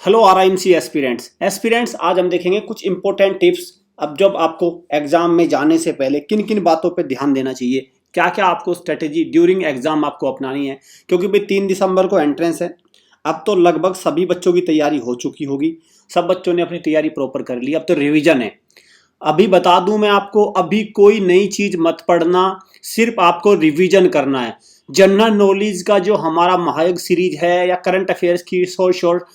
Hello RIMC aspirants आज हम देखेंगे कुछ इंपॉर्टेंट टिप्स। अब जब आपको एग्जाम में जाने से पहले किन किन बातों पे ध्यान देना चाहिए, क्या क्या आपको स्ट्रेटेजी ड्यूरिंग एग्जाम आपको अपनानी है, क्योंकि भाई 3 दिसंबर को एंट्रेंस है। अब तो लगभग सभी बच्चों की तैयारी हो चुकी होगी, सब बच्चों ने अपनी तैयारी प्रॉपर कर ली, अब तो रिविजन है। अभी बता दूं मैं आपको, अभी कोई नई चीज मत पढ़ना, सिर्फ आपको रिवीजन करना है। जनरल नॉलेज का जो हमारा महायुग सीरीज है या करंट अफेयर्स की श्योर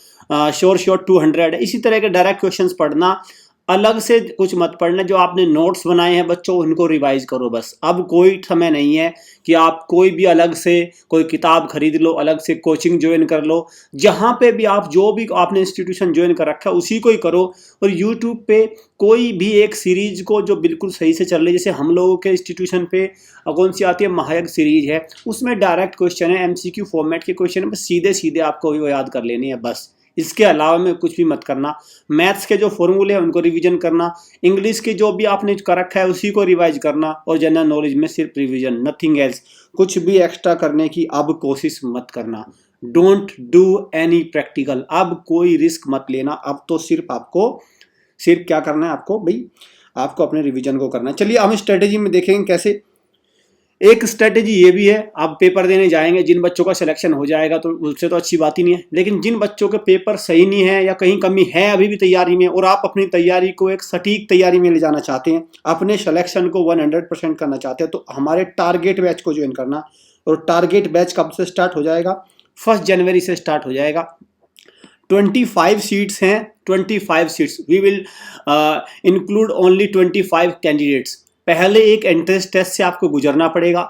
200 है, इसी तरह के डायरेक्ट क्वेश्चंस पढ़ना, अलग से कुछ मत पढ़ना। जो आपने नोट्स बनाए हैं बच्चों, उनको रिवाइज करो बस। अब कोई समय नहीं है कि आप कोई भी अलग से कोई किताब खरीद लो, अलग से कोचिंग ज्वाइन कर लो। जहाँ पे भी आप जो भी आपने इंस्टीट्यूशन ज्वाइन कर रखा है उसी को ही करो। और यूट्यूब पे कोई भी एक सीरीज को जो बिल्कुल सही से चल रही है, जैसे हम लोगों के इंस्टीट्यूशन पे कौन सी आती है, महायज्ञ सीरीज है, उसमें डायरेक्ट क्वेश्चन है, एमसीक्यू फॉर्मेट के क्वेश्चन है, बस सीधे सीधे आपको वो याद कर लेनी है बस। इसके अलावा में कुछ भी मत करना। मैथ्स के जो फॉर्मूले हैं उनको रिवीजन करना, इंग्लिश की जो भी आपने कर रखा है उसी को रिवाइज करना, और जनरल नॉलेज में सिर्फ रिवीजन, नथिंग एल्स। कुछ भी एक्स्ट्रा करने की अब कोशिश मत करना। डोंट डू एनी प्रैक्टिकल, अब कोई रिस्क मत लेना। अब तो सिर्फ क्या करना है आपको भाई, आपको अपने रिवीजन को करना है। चलिए हम स्ट्रेटेजी में देखेंगे कैसे। एक स्ट्रेटेजी ये भी है, आप पेपर देने जाएंगे, जिन बच्चों का सिलेक्शन हो जाएगा तो उससे तो अच्छी बात ही नहीं है, लेकिन जिन बच्चों के पेपर सही नहीं है या कहीं कमी है अभी भी तैयारी में, और आप अपनी तैयारी को एक सटीक तैयारी में ले जाना चाहते हैं, अपने सिलेक्शन को 100% करना चाहते हैं, तो हमारे टारगेट बैच को ज्वाइन करना। और टारगेट बैच कब से स्टार्ट हो जाएगा? 1 जनवरी से स्टार्ट हो जाएगा। 25 सीट्स हैं, 25 seats. We will include only 25 candidates. पहले एक एंट्रेंस टेस्ट से आपको गुजरना पड़ेगा।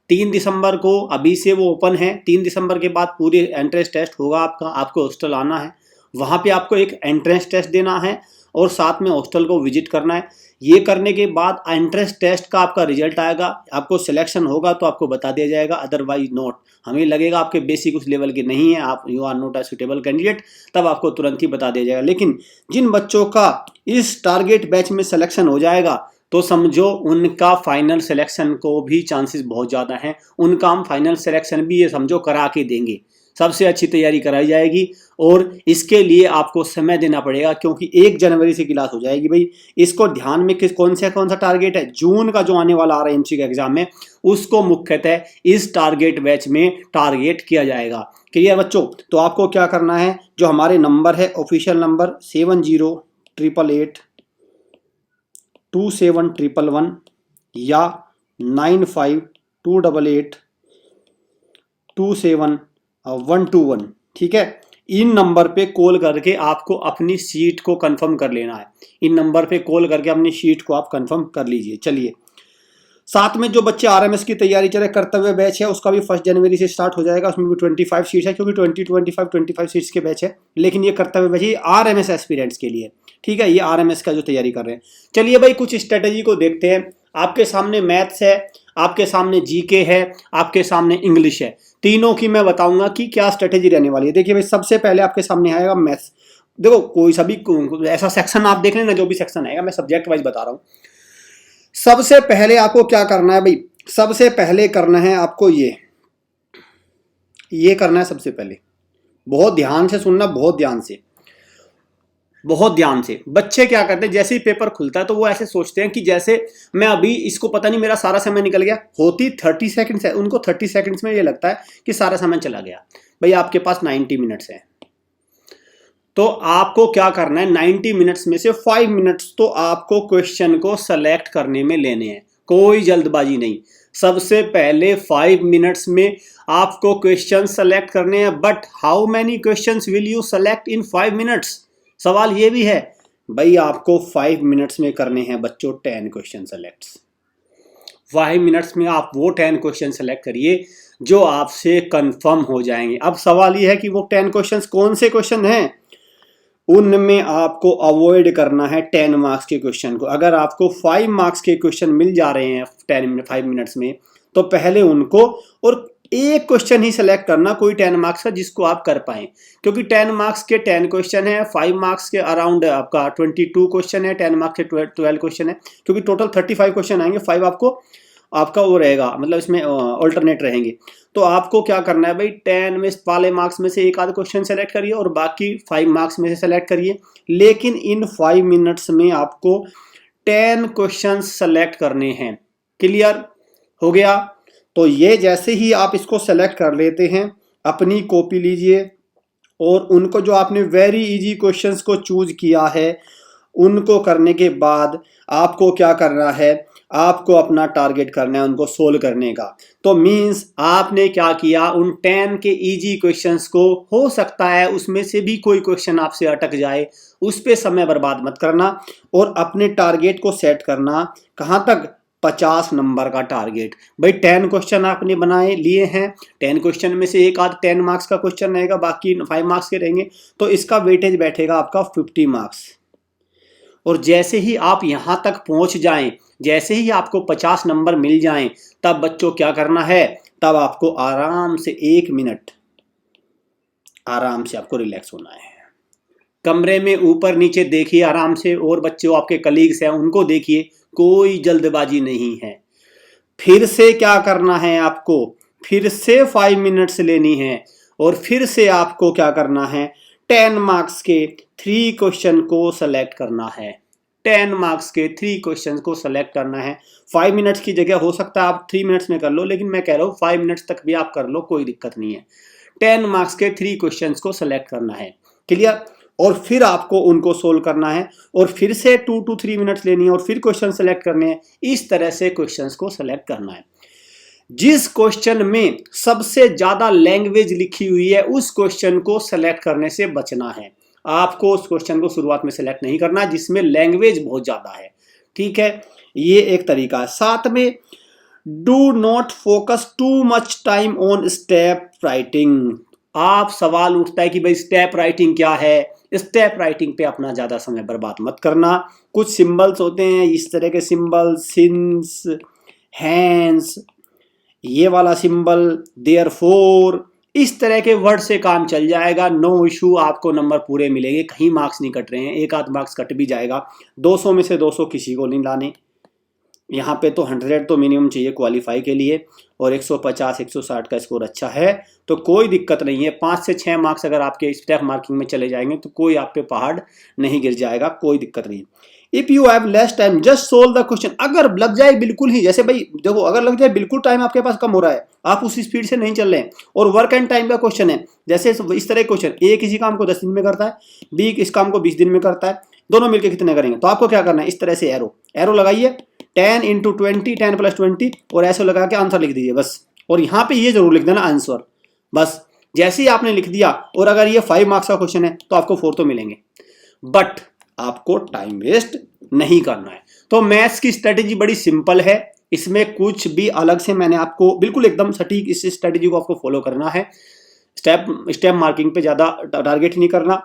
3 दिसंबर को अभी से वो ओपन है, 3 दिसंबर के बाद पूरी एंट्रेंस टेस्ट होगा आपका। आपको हॉस्टल आना है, वहाँ पे आपको एक एंट्रेंस टेस्ट देना है और साथ में हॉस्टल को विजिट करना है। ये करने के बाद एंट्रेंस टेस्ट का आपका रिजल्ट आएगा, आपको सिलेक्शन होगा तो आपको बता दिया जाएगा, अदरवाइज नॉट। हमें लगेगा आपके बेसिक उस लेवल के नहीं है, आप you are not a suitable candidate, तब आपको तुरंत ही बता दिया जाएगा। लेकिन जिन बच्चों का इस टारगेट बैच में सिलेक्शन हो जाएगा तो समझो उनका फाइनल सिलेक्शन को भी चांसेस बहुत ज़्यादा हैं। उनका हम फाइनल सिलेक्शन भी ये समझो करा के देंगे, सबसे अच्छी तैयारी कराई जाएगी। और इसके लिए आपको समय देना पड़ेगा, क्योंकि 1 जनवरी से क्लास हो जाएगी भाई। इसको ध्यान में कौन सा टारगेट है, जून का जो आने वाला आरआईएमसी का एग्जाम है, उसको मुख्यतः इस टारगेट बैच में टारगेट किया जाएगा। क्लियर बच्चों? तो आपको क्या करना है, जो हमारे नंबर है ऑफिशियल नंबर 7088827111 या 9528827121, ठीक है। इन नंबर पे कॉल करके आपको अपनी सीट को कंफर्म कर लेना है। इन नंबर पे कॉल करके अपनी सीट को आप कंफर्म कर लीजिए। चलिए, साथ में जो बच्चे आरएमएस की तैयारी चले, कर्तव्य बैच है, उसका भी 1 जनवरी से स्टार्ट हो जाएगा। उसमें भी 25 सीट्स है, क्योंकि 25 सीट्स के बैच है, लेकिन ये कर्तव्य बैच है आरएमएस एस्पिरेंट्स के लिए, ठीक है। ये आरएमएस का जो तैयारी कर रहे हैं। चलिए भाई, कुछ स्ट्रेटेजी को देखते हैं। आपके सामने मैथ्स है, आपके सामने जीके है, आपके सामने इंग्लिश है। तीनों की मैं बताऊंगा कि क्या स्ट्रेटेजी रहने वाली है। देखिए भाई, सबसे पहले आपके सामने आएगा मैथ्स। देखो, कोई सभी ऐसा सेक्शन आप देख लेना, जो भी सेक्शन आएगा, मैं सब्जेक्ट वाइज बता रहा हूँ। सबसे पहले आपको क्या करना है भाई, सबसे पहले करना है आपको ये करना है। सबसे पहले बहुत ध्यान से सुनना, बहुत ध्यान से। बच्चे क्या करते हैं, जैसे ही पेपर खुलता है तो वो ऐसे सोचते हैं कि जैसे मैं अभी इसको पता नहीं मेरा सारा समय निकल गया। होती 30 सेकंड्स है, उनको 30 सेकंड्स में ये लगता है कि सारा समय चला गया। भाई आपके पास 90 मिनट्स है, तो आपको क्या करना है, 90 मिनट्स में से 5 मिनट्स तो आपको क्वेश्चन को सेलेक्ट करने में लेने हैं। कोई जल्दबाजी नहीं। सबसे पहले 5 मिनट्स में आपको क्वेश्चन सेलेक्ट करने हैं। But how many questions will you select in 5 minutes? सवाल ये भी है भाई, आपको 5 मिनट्स में करने हैं बच्चों 10 क्वेश्चन सेलेक्ट। 5 मिनट्स में आप वो 10 क्वेश्चन सेलेक्ट करिए जो आपसे कंफर्म हो जाएंगे। अब सवाल ये है कि वो 10 क्वेश्चंस कौन से क्वेश्चन हैं? उनमें आपको अवॉइड करना है 10 मार्क्स के क्वेश्चन को। अगर आपको 5 मार्क्स के क्वेश्चन मिल जा रहे हैं 5 मिनट्स में, तो पहले उनको, और एक क्वेश्चन ही सिलेक्ट करना कोई 10 मार्क्स का जिसको आप कर पाए, क्योंकि 10 मार्क्स के 10 क्वेश्चन है, 5 मार्क्स के अराउंड आपका 22 क्वेश्चन है, 10 मार्क्स के 12 क्वेश्चन है, क्योंकि टोटल 35 क्वेश्चन आएंगे। 5 आपको आपका वो रहेगा, मतलब इसमें ऑल्टरनेट रहेंगे। तो आपको क्या करना है भाई, 10 में वाले मार्क्स में से एक आध क्वेश्चन सेलेक्ट करिए और बाकी 5 मार्क्स में से सेलेक्ट करिए। लेकिन इन 5 मिनट्स में आपको 10 क्वेश्चन सेलेक्ट करने हैं। क्लियर हो गया? तो ये जैसे ही आप इसको सेलेक्ट कर लेते हैं, अपनी कॉपी लीजिए और उनको जो आपने वेरी इजी क्वेश्चंस को चूज किया है उनको करने के बाद आपको क्या करना है, आपको अपना टारगेट करना है उनको सोल्व करने का। तो मींस आपने क्या किया, उन 10 के इजी क्वेश्चंस को, हो सकता है उसमें से भी कोई क्वेश्चन आपसे अटक जाए, उस पे समय बर्बाद मत करना और अपने टारगेट को सेट करना कहां तक, 50 नंबर का टारगेट। भाई 10 क्वेश्चन आपने बनाए लिए हैं, 10 क्वेश्चन में से एक आध 10 मार्क्स का क्वेश्चन रहेगा, बाकी 5 मार्क्स के रहेंगे, तो इसका वेटेज बैठेगा आपका 50 मार्क्स। और जैसे ही आप यहां तक पहुंच जाएं, जैसे ही आपको 50 नंबर मिल जाएं, तब बच्चों क्या करना है, तब आपको आराम से 1 मिनट आराम से आपको रिलैक्स होना है। कमरे में ऊपर नीचे देखिए आराम से, और बच्चों आपके कलीग्स हैं उनको देखिए, कोई जल्दबाजी नहीं है। फिर से क्या करना है आपको, फिर से 5 मिनट्स लेनी है और फिर से आपको क्या करना है, 10 मार्क्स के 3 क्वेश्चन को सेलेक्ट करना है। 10 मार्क्स के 3 क्वेश्चन को सेलेक्ट करना है। 5 मिनट्स की जगह हो सकता है आप 3 मिनट्स में कर लो, लेकिन मैं कह रहा हूँ 5 मिनट्स तक भी आप कर लो, कोई दिक्कत नहीं है। 10 मार्क्स के 3 क्वेश्चन को सेलेक्ट करना है। क्लियर? और फिर आपको उनको सोल्व करना है और फिर से 2 to 3 मिनट्स लेनी है और फिर क्वेश्चन सेलेक्ट करने हैं। इस तरह से क्वेश्चंस को सेलेक्ट करना है। जिस क्वेश्चन में सबसे ज्यादा लैंग्वेज लिखी हुई है उस क्वेश्चन को सेलेक्ट करने से बचना है। आपको उस क्वेश्चन को शुरुआत में सेलेक्ट नहीं करना जिसमें लैंग्वेज बहुत ज्यादा है। ठीक है, ये एक तरीका है। साथ में do not focus too much time on step writing. आप सवाल उठता है कि भाई स्टेप राइटिंग क्या है, स्टेप राइटिंग पे अपना ज्यादा समय बर्बाद मत करना। कुछ सिंबल्स होते हैं इस तरह के सिंबल, सिंस, हैंस, ये वाला सिंबल, देयरफॉर, इस तरह के वर्ड से काम चल जाएगा, नो इशू, आपको नंबर पूरे मिलेंगे, कहीं मार्क्स नहीं कट रहे हैं, एक आध मार्क्स कट भी जाएगा। 200 में से 200 किसी को नहीं लाने, यहाँ पे तो 100 तो मिनिमम चाहिए क्वालिफाई के लिए, और 150 160 का स्कोर अच्छा है तो कोई दिक्कत नहीं है। 5 से 6 मार्क्स अगर आपके स्टेप मार्किंग में चले जाएंगे तो कोई आप पे पहाड़ नहीं गिर जाएगा, कोई दिक्कत नहीं। If you have less time just solve the question. अगर लग जाए बिल्कुल ही, जैसे भाई देखो अगर लग जाए बिल्कुल टाइम आपके पास कम हो रहा है, आप उस स्पीड से नहीं चल रहे हैं और वर्क एंड टाइम का क्वेश्चन है, जैसे इस तरह क्वेश्चन, ए किसी काम को 10 दिन में करता है, बी इस काम को 20 दिन में करता है, दोनों मिलकर कितने करेंगे, तो आपको क्या करना है, इस तरह से एरो लगाइए, 10 × 20, 10 + 20 और ऐसे लगा के आंसर लिख दीजिए बस। और यहाँ पे ये जरूर लिख देना आंसर, बस जैसे ही आपने लिख दिया। और अगर ये 5 मार्क्स का क्वेश्चन है तो आपको 4 तो मिलेंगे, बट आपको टाइम वेस्ट नहीं करना है। तो मैथ्स की स्ट्रेटेजी बड़ी सिंपल है, इसमें कुछ भी अलग से मैंने आपको बिल्कुल एकदम सटीक इस स्ट्रेटेजी को आपको फॉलो करना है। स्टेप मार्किंग पे ज्यादा टारगेट नहीं करना,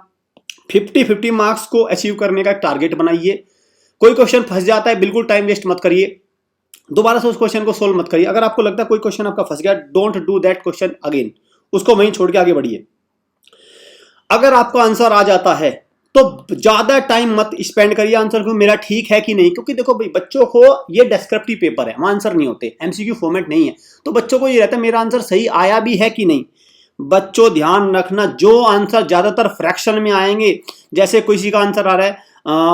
50-50 मार्क्स को अचीव करने का टारगेट बनाइए। कोई क्वेश्चन फंस जाता है बिल्कुल टाइम वेस्ट मत करिए, दोबारा से उस क्वेश्चन को सोल्व मत करिए। अगर आपको लगता है कोई क्वेश्चन आपका फंस गया, don't do that question again, उसको वहीं छोड़ के आगे बढ़िए। अगर आपका आंसर आ जाता है तो ज्यादा टाइम मत स्पेंड करिए आंसर को, मेरा ठीक है कि नहीं, क्योंकि देखो भाई बच्चों को ये डेस्क्रिप्टिव पेपर है, आंसर नहीं होते, एमसीक्यू फॉर्मेट नहीं है, तो बच्चों को ये रहता है मेरा आंसर सही आया भी है कि नहीं। बच्चों ध्यान रखना, जो आंसर ज्यादातर फ्रैक्शन में आएंगे, जैसे किसी का आंसर आ रहा है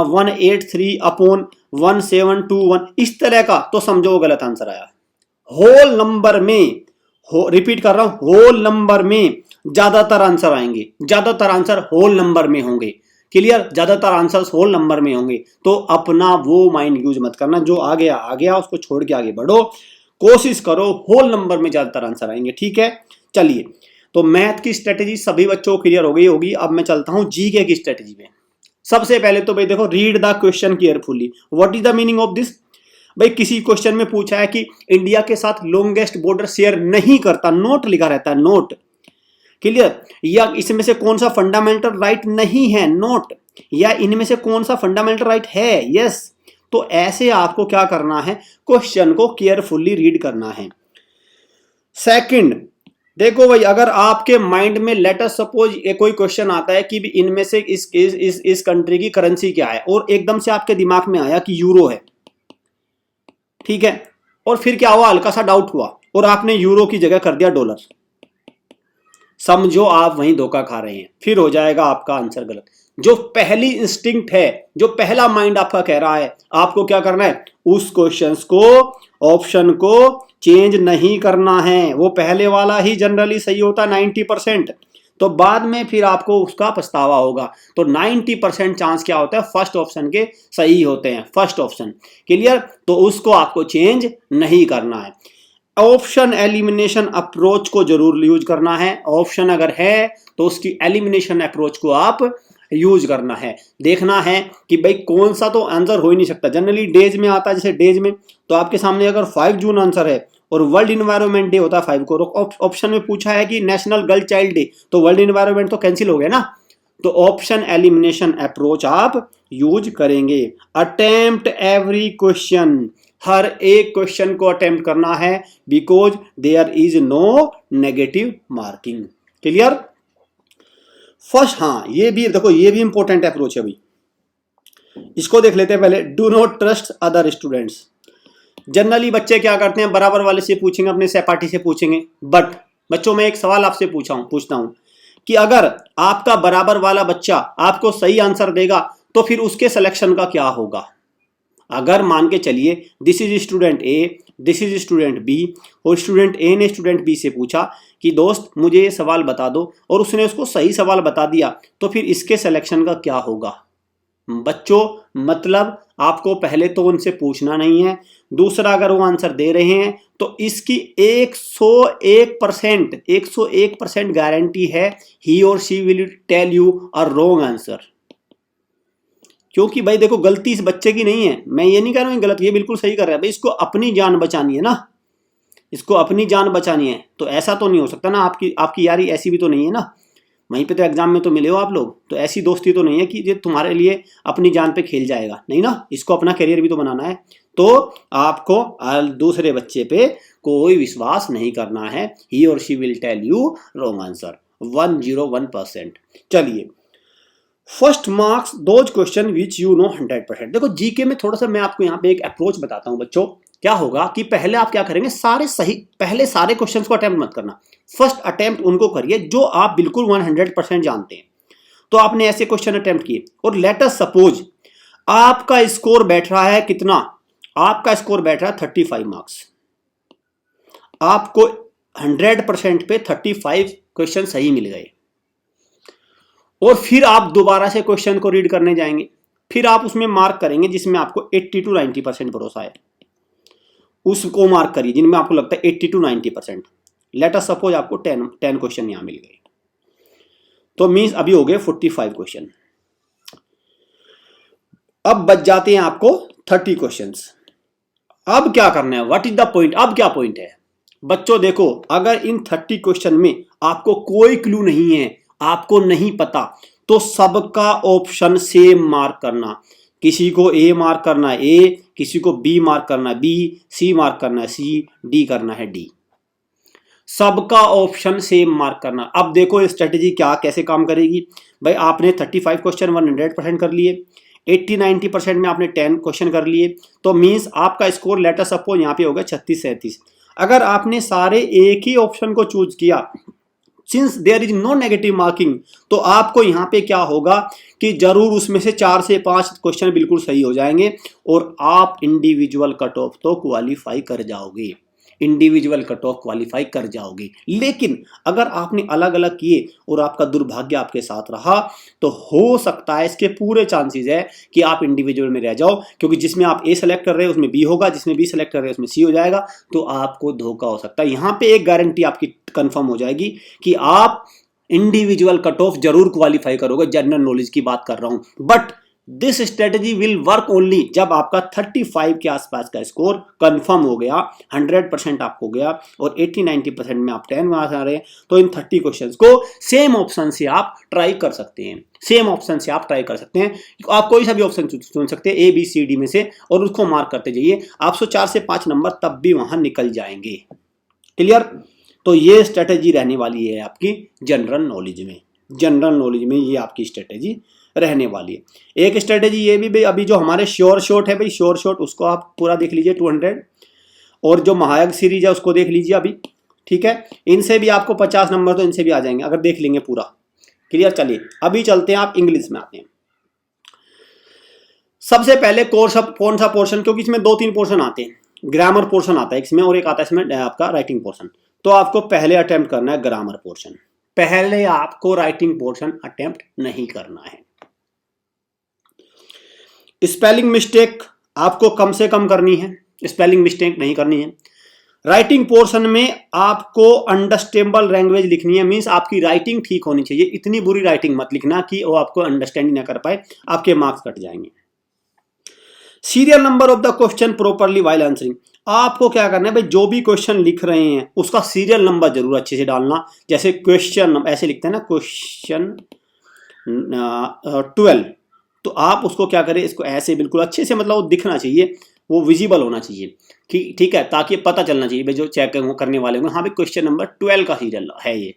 183/1721 इस तरह का, तो समझो वो गलत आंसर आया। होल नंबर में, रिपीट कर रहा हूं, होल नंबर में ज्यादातर आंसर आएंगे, ज्यादातर आंसर होल नंबर में होंगे। क्लियर? ज्यादातर आंसर्स होल नंबर में होंगे, तो अपना वो माइंड यूज मत करना, जो आ गया उसको छोड़ के आगे बढ़ो, कोशिश करो होल नंबर में ज्यादातर आंसर आएंगे। ठीक है, चलिए, तो मैथ की स्ट्रेटेजी सभी बच्चों को क्लियर हो गई होगी। अब मैं चलता हूं जीके की स्ट्रेटेजी पे। सबसे पहले तो भाई देखो, read the question carefully. What is the meaning of this? भाई किसी क्वेश्चन में पूछा है कि इंडिया के साथ लॉन्गेस्ट बॉर्डर शेयर नहीं करता, नोट लिखा रहता है, नोट। क्लियर? या इसमें से कौन सा फंडामेंटल राइट नहीं है, नोट। या इनमें से कौन सा फंडामेंटल राइट है, यस। तो ऐसे आपको क्या करना है, क्वेश्चन को केयरफुली रीड करना है। सेकंड, देखो भाई अगर आपके माइंड में लेटर सपोज कोई क्वेश्चन आता है कि इनमें से इस कंट्री की करेंसी क्या है, और एकदम से आपके दिमाग में आया कि यूरो है, ठीक है, और फिर क्या हुआ, हल्का सा डाउट हुआ और आपने यूरो की जगह कर दिया डॉलर, समझो आप वहीं धोखा खा रहे हैं, फिर हो जाएगा आपका आंसर गलत। जो पहली इंस्टिंक्ट है, जो पहला माइंड आपका कह रहा है, आपको क्या करना है, उस क्वेश्चंस को, ऑप्शन को चेंज नहीं करना है। वो पहले वाला ही जनरली सही होता है 90%, तो बाद में फिर आपको उसका पछतावा होगा। तो 90% चांस क्या होता है, फर्स्ट ऑप्शन के सही होते हैं, फर्स्ट ऑप्शन। क्लियर? तो उसको आपको चेंज नहीं करना है। ऑप्शन एलिमिनेशन अप्रोच को जरूर यूज करना है। ऑप्शन अगर है तो उसकी एलिमिनेशन अप्रोच को आप यूज करना है। देखना है कि भाई कौन सा तो आंसर हो ही नहीं सकता। जनरली डेज में आता है, जैसे डेज में तो आपके सामने अगर 5 जून आंसर है और वर्ल्ड इन्वायरमेंट डे होता है 5 को, ऑप्शन में पूछा है कि नेशनल गर्ल चाइल्ड डे, तो वर्ल्ड इन्वायरमेंट तो कैंसिल हो गया ना। तो ऑप्शन एलिमिनेशन अप्रोच आप यूज करेंगे। अटेम्प्ट एवरी क्वेश्चन, हर एक क्वेश्चन को अटेम्प्ट करना है, because there is no negative marking. Clear? First, हाँ ये भी देखो, ये भी इंपॉर्टेंट अप्रोच है भाई, इसको देख लेते हैं पहले। Do not trust other students. Generally बच्चे क्या करते हैं, बराबर वाले से पूछेंगे, अपने सहपाठी से पूछेंगे। बट बच्चों, मैं एक सवाल आपसे पूछता हूं कि अगर आपका बराबर वाला बच्चा आपको सही आंसर देगा तो फिर उसके सिलेक्शन का क्या होगा? अगर मान के चलिए this is student A, this is student B, और स्टूडेंट ए ने स्टूडेंट बी से पूछा कि दोस्त मुझे ये सवाल बता दो, और उसने उसको सही सवाल बता दिया, तो फिर इसके सिलेक्शन का क्या होगा? बच्चों, मतलब आपको पहले तो उनसे पूछना नहीं है, दूसरा अगर वो आंसर दे रहे हैं तो इसकी 101% गारंटी है ही और she will tell you a wrong answer. क्योंकि भाई देखो, गलती इस बच्चे की नहीं है, मैं ये नहीं कह रहा हूँ गलत, ये बिल्कुल सही कर रहा है भाई, इसको अपनी जान बचानी है ना, इसको अपनी जान बचानी है। तो ऐसा तो नहीं हो सकता ना, आपकी यारी ऐसी भी तो नहीं है ना, वहीं पे तो एग्जाम में तो मिले हो आप लोग, तो ऐसी दोस्ती तो नहीं है कि ये तुम्हारे लिए अपनी जान पे खेल जाएगा, नहीं ना, इसको अपना करियर भी तो बनाना है। तो आपको दूसरे बच्चे पे कोई विश्वास नहीं करना है, ही और she will tell you wrong answer 101%। चलिए, first marks those question which you know 100%। देखो जीके में थोड़ा सा मैं आपको यहाँ पे एक अप्रोच बताता हूँ बच्चों। क्या होगा कि पहले आप क्या करेंगे, पहले सारे क्वेश्चंस को अटेम्प्ट मत करना, फर्स्ट अटेम्प्ट उनको करिए जो आप बिल्कुल 100% जानते हैं। तो आपने ऐसे क्वेश्चन अटेम्प्ट किए, और लेट अस सपोज आपका स्कोर बैठ रहा है कितना, आपका स्कोर बैठ रहा है 35 मार्क्स, आपको 100% पे 35 क्वेश्चन सही मिल गए, और फिर आप दोबारा से क्वेश्चन को रीड करने जाएंगे, फिर आप उसमें मार्क करेंगे जिसमें आपको 80 to 90% भरोसा है, उसको मार्क करिए जिनमें आपको लगता है 80 to 90%। लेट अस सपोज आपको 10 क्वेश्चन यहां मिल गए, तो मींस अभी हो गए 45 क्वेश्चन। अब बच जाते हैं आपको 30 क्वेश्चंस। अब क्या करना है, व्हाट इज द पॉइंट? अब क्या पॉइंट है बच्चों? देखो, अगर इन 30 क्वेश्चन में आपको कोई क्लू नहीं है, आपको नहीं पता, तो सबका ऑप्शन सेम मार्क करना। किसी को ए मार्क करना है ए, किसी को बी मार्क करना है बी, सी मार्क करना है सी, डी करना है डी, सबका ऑप्शन सेम मार्क करना। अब देखो स्ट्रेटेजी क्या कैसे काम करेगी भाई। आपने 35 क्वेश्चन 100% कर लिए, 80-90% में आपने 10 क्वेश्चन कर लिए, तो मींस आपका स्कोर लेट अस सपोज यहाँ पे होगा 36-37। अगर आपने सारे एक ही ऑप्शन को चूज किया, since there is no negative marking, तो आपको यहाँ पे क्या होगा कि जरूर उसमें से 4 से 5 क्वेश्चन बिल्कुल सही हो जाएंगे, और आप इंडिविजुअल कट ऑफ तो क्वालिफाई कर जाओगे, इंडिविजुअल कट ऑफ क्वालिफाई कर जाओगे। लेकिन अगर आपने अलग अलग किए और आपका दुर्भाग्य आपके साथ रहा, तो हो सकता है, इसके पूरे चांसेस है कि आप इंडिविजुअल में रह जाओ, क्योंकि जिसमें आप ए सेलेक्ट कर रहे हो उसमें बी होगा, जिसमें बी सेलेक्ट कर रहे हो उसमें सी हो जाएगा, तो आपको धोखा हो सकता है। यहां पे एक गारंटी आपकी कंफर्म हो जाएगी कि आप इंडिविजुअल कट ऑफ जरूर क्वालिफाई करोगे। जनरल नॉलेज की बात कर रहा हूं, but this strategy will work only जब आपका 35 के आसपास का स्कोर कंफर्म हो गया, 100% आपको गया, और 80-90% में आप 10 मार्क्स आ रहे हैं, तो इन 30 क्वेश्चंस को सेम ऑप्शन से आप ट्राई कर सकते हैं, सेम ऑप्शन से आप ट्राई कर सकते हैं। आप कोई सा भी ऑप्शन चुन सकते हैं ए बी सी डी में से, और उसको मार्क करते जाइए, आपसे 4 से 5 नंबर तब भी वहां निकल जाएंगे। क्लियर? तो ये स्ट्रेटेजी रहने वाली है आपकी जनरल नॉलेज में, जनरल नॉलेज में ये आपकी स्ट्रेटेजी रहने वाली है। एक स्ट्रेटेजी ये भी भाई, अभी जो हमारे श्योर शॉट है भाई, श्योर शॉट उसको आप पूरा देख लीजिए 200, और जो महायज्ञ सीरीज है उसको देख लीजिए अभी, ठीक है। इनसे भी आपको 50 नंबर तो इनसे भी आ जाएंगे अगर देख लेंगे पूरा। क्लियर। चलिए अभी चलते हैं, आप इंग्लिश में आते हैं। सबसे पहले कोर्स ऑफ कौन सा पोर्शन, क्योंकि इसमें 2-3 पोर्शन आते हैं। ग्रामर पोर्शन आता है इसमें और एक आता है इसमें आपका राइटिंग पोर्शन। तो आपको पहले अटेम्प्ट करना है ग्रामर पोर्शन, पहले आपको राइटिंग पोर्शन अटेम्प्ट नहीं करना है। स्पेलिंग मिस्टेक आपको कम से कम करनी है, स्पेलिंग मिस्टेक नहीं करनी है। राइटिंग पोर्शन में आपको अंडरस्टैंडेबल लैंग्वेज लिखनी है, मींस आपकी राइटिंग ठीक होनी चाहिए। इतनी बुरी राइटिंग मत लिखना कि वो आपको अंडरस्टैंड ना कर पाए, आपके मार्क्स कट जाएंगे। Serial number of the question properly while answering, आपको क्या करना है भाई, जो भी क्वेश्चन लिख रहे हैं उसका सीरियल नंबर जरूर अच्छे से डालना। जैसे क्वेश्चन ऐसे लिखते हैं ना, क्वेश्चन 12, तो आप उसको क्या करें, इसको ऐसे बिल्कुल अच्छे से, मतलब वो दिखना चाहिए, वो विजिबल होना चाहिए कि ठीक है, ताकि पता चलना चाहिए भाई जो चेक करने वाले होंगे, हाँ भाई क्वेश्चन नंबर 12 का सीरियल है ये।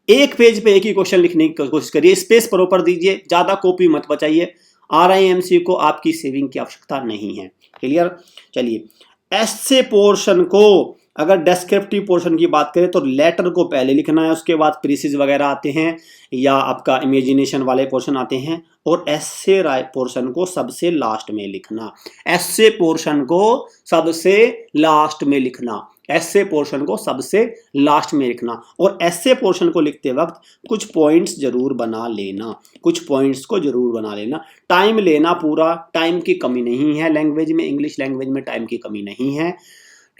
एक पेज पे एक ही क्वेश्चन लिखने की कोशिश करिए, स्पेस प्रॉपर दीजिए, ज्यादा कॉपी मत बचाइए। RIMC को आपकी सेविंग की आवश्यकता नहीं है। क्लियर। चलिए ऐसे पोर्शन को, अगर डेस्क्रिप्टिव पोर्शन की बात करें तो लेटर को पहले लिखना है, उसके बाद प्रीसिज वगैरह आते हैं या आपका इमेजिनेशन वाले पोर्शन आते हैं, और ऐसे पोर्शन को सबसे लास्ट में लिखना। ऐसे पोर्शन को सबसे लास्ट में लिखना, ऐसे पोर्शन को सबसे लास्ट में लिखना। और ऐसे पोर्शन को लिखते वक्त कुछ पॉइंट्स जरूर बना लेना, कुछ पॉइंट्स को जरूर बना लेना। टाइम लेना पूरा, टाइम की कमी नहीं है लैंग्वेज में, इंग्लिश लैंग्वेज में टाइम की कमी नहीं है।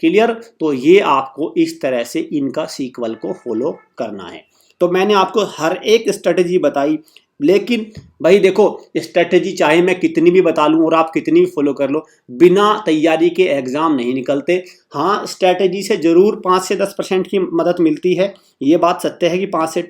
क्लियर। तो ये आपको इस तरह से इनका सीक्वल को फॉलो करना है। तो मैंने आपको हर एक स्ट्रेटेजी बताई, लेकिन भाई देखो स्ट्रेटेजी चाहे मैं कितनी भी बता लूं और आप कितनी भी फॉलो कर लो, बिना तैयारी के एग्जाम नहीं निकलते। हाँ स्ट्रेटेजी से जरूर 5 से 10% की मदद मिलती है, ये बात सत्य है कि 5 से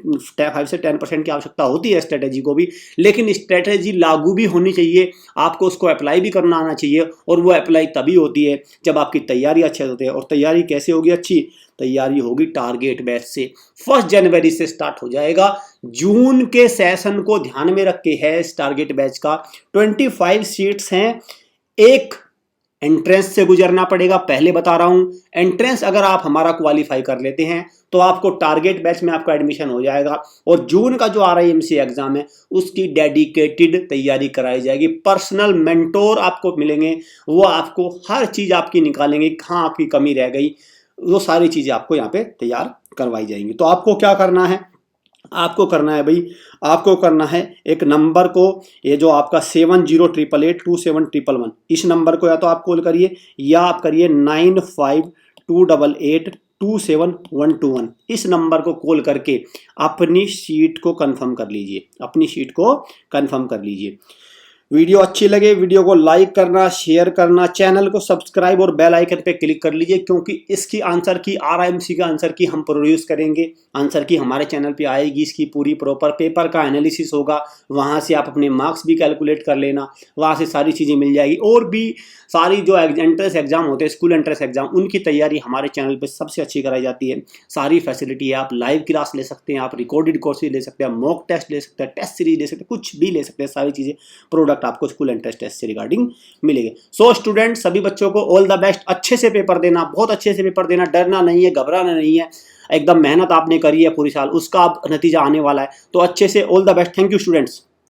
10% की आवश्यकता होती है स्ट्रेटेजी को भी, लेकिन स्ट्रेटेजी लागू भी होनी चाहिए, आपको उसको अप्लाई भी करना आना चाहिए। और वो अप्लाई तभी होती है जब आपकी तैयारी अच्छे होती है। और तैयारी कैसे होगी अच्छी? तैयारी होगी टारगेट बैच से। 1 जनवरी से स्टार्ट हो जाएगा, जून के सेशन को ध्यान में रख के है इस टारगेट बैच का। 25 सीट्स हैं, एक एंट्रेंस से गुजरना पड़ेगा, पहले बता रहा हूं। एंट्रेंस अगर आप हमारा क्वालिफाई कर लेते हैं तो आपको टारगेट बैच में आपका एडमिशन हो जाएगा। और जून का जो RIMC एग्जाम है उसकी डेडिकेटेड तैयारी कराई जाएगी, पर्सनल मेंटोर आपको मिलेंगे, वो आपको हर चीज आपकी निकालेंगे, कहाँ आपकी कमी रह गई, वो सारी चीजें आपको यहाँ पे तैयार करवाई जाएंगी। तो आपको क्या करना है, आपको करना है भाई, आपको करना है एक नंबर को, ये जो आपका 7088827111, इस नंबर को या तो आप कॉल करिए या आप करिए 9528827121। इस नंबर को कॉल करके अपनी सीट को कंफर्म कर लीजिए, अपनी सीट को कंफर्म कर लीजिए। वीडियो अच्छी लगे वीडियो को लाइक करना, शेयर करना, चैनल को सब्सक्राइब और बेल आइकन पे क्लिक कर लीजिए, क्योंकि इसकी आंसर की RIMC का आंसर की हम प्रोड्यूस करेंगे, आंसर की हमारे चैनल पे आएगी, इसकी पूरी प्रॉपर पेपर का एनालिसिस होगा, वहां से आप अपने मार्क्स भी कैलकुलेट कर लेना, वहां से सारी चीज़ें मिल जाएगी। और भी सारी जो एंट्रेंस एग्जाम होते हैं, स्कूल एंट्रेंस एग्जाम, उनकी तैयारी हमारे चैनल पर सबसे अच्छी कराई जाती है। सारी फैसिलिटी है, आप लाइव क्लास ले सकते हैं, आप रिकॉर्डेड कोर्सेज ले सकते हैं, मॉक टेस्ट ले सकते हैं, टेस्ट सीरीज ले सकते हैं, कुछ भी ले सकते हैं, सारी चीज़ें प्रोडक्ट आपको स्कूल एंट्रेंस टेस्ट से रिगार्डिंग मिलेंगे। सो स्टूडेंट सभी बच्चों को ऑल द बेस्ट, अच्छे से पेपर देना, बहुत अच्छे से पेपर देना, डरना नहीं है, घबराना नहीं है, एकदम मेहनत आपने करी है पूरी साल, उसका अब नतीजा आने वाला है। तो अच्छे से all the best. Thank you students.